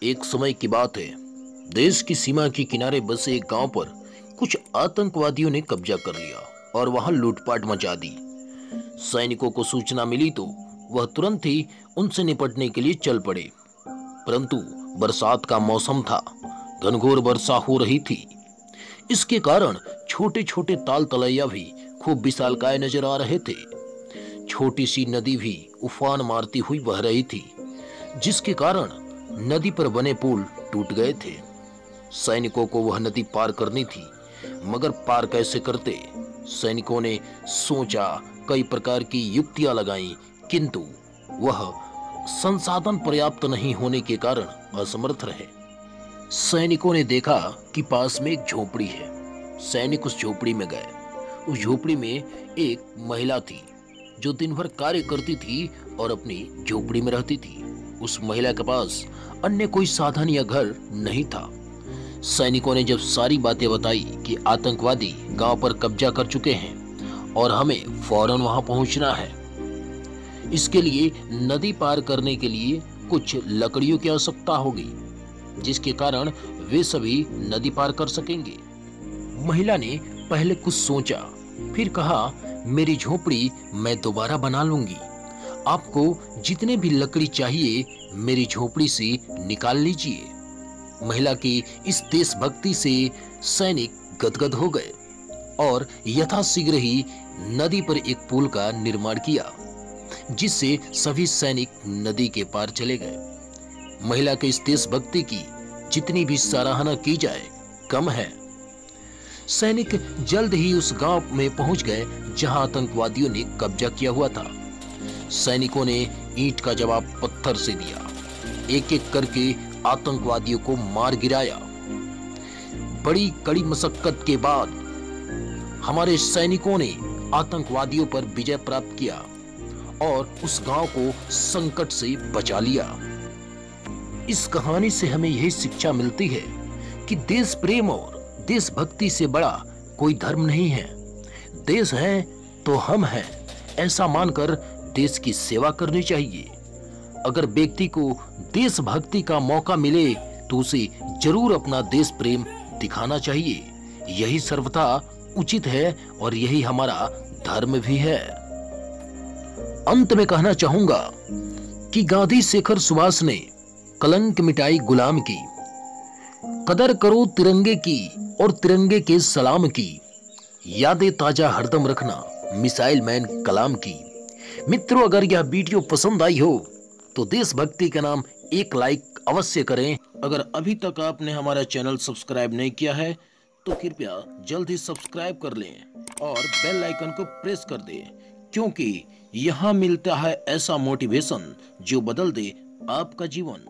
एक समय की बात है। देश की सीमा के किनारे बसे एक गांव पर कुछ आतंकवादियों ने कब्जा कर लिया और वहां लूटपाट मचा दी। सैनिकों को सूचना मिली तो वह तुरंत ही उनसे निपटने के लिए चल पड़े। परंतु बरसात का मौसम था, घनघोर वर्षा हो रही थी। इसके कारण छोटे छोटे ताल तलैया भी खूब विशालकाय नजर आ रहे थे। छोटी सी नदी भी उफान मारती हुई बह रही थी, जिसके कारण नदी पर बने पुल टूट गए थे। सैनिकों को वह नदी पार करनी थी, मगर पार कैसे करते? सैनिकों ने सोचा, कई प्रकार की युक्तियां लगाई, किंतु वह संसाधन पर्याप्त नहीं होने के कारण असमर्थ रहे। सैनिकों ने देखा कि पास में एक झोपड़ी है। सैनिक उस झोपड़ी में गए। उस झोपड़ी में एक महिला थी जो दिन भर कार्य करती थी और अपनी झोपड़ी में रहती थी। उस महिला के पास अन्य कोई साधन या घर नहीं था। सैनिकों ने जब सारी बातें बताई कि आतंकवादी गांव पर कब्जा कर चुके हैं और हमें फौरन वहां पहुंचना है, इसके लिए नदी पार करने के लिए कुछ लकड़ियों की आवश्यकता होगी, जिसके कारण वे सभी नदी पार कर सकेंगे। महिला ने पहले कुछ सोचा, फिर कहा, मेरी झोपड़ी मैं दोबारा बना लूंगी। आपको जितने भी लकड़ी चाहिए मेरी झोपड़ी से निकाल लीजिए। महिला की इस देशभक्ति से सैनिक गदगद हो गए और यथाशीघ्र ही नदी पर एक पुल का निर्माण किया, जिससे सभी सैनिक नदी के पार चले गए। महिला के इस देशभक्ति की जितनी भी सराहना की जाए कम है। सैनिक जल्द ही उस गांव में पहुंच गए जहां आतंकवादियों ने कब्जा किया हुआ था। सैनिकों ने ईंट का जवाब पत्थर से दिया। एक एक करके आतंकवादियों को मार गिराया। बड़ी कड़ी मशक्कत के बाद हमारे सैनिकों ने आतंकवादियों पर विजय प्राप्त किया और उस गांव को संकट से बचा लिया। इस कहानी से हमें यही शिक्षा मिलती है कि देश प्रेम और देशभक्ति से बड़ा कोई धर्म नहीं है। देश है तो हम हैं, ऐसा मानकर देश की सेवा करनी चाहिए। अगर व्यक्ति को देशभक्ति का मौका मिले तो उसे जरूर अपना देश प्रेम दिखाना चाहिए। यही सर्वथा उचित है और यही हमारा धर्म भी है। अंत में कहना चाहूंगा कि गांधी शेखर सुभाष ने कलंक मिटाई गुलाम की, कदर करो तिरंगे की और तिरंगे के सलाम की, यादें ताजा हरदम रखना मिसाइल मैन कलाम की। मित्रों, अगर यह वीडियो पसंद आई हो तो देशभक्ति के नाम एक लाइक अवश्य करें। अगर अभी तक आपने हमारा चैनल सब्सक्राइब नहीं किया है तो कृपया जल्द ही सब्सक्राइब कर लें और बेल आइकन को प्रेस कर दें, क्योंकि यहाँ मिलता है ऐसा मोटिवेशन जो बदल दे आपका जीवन।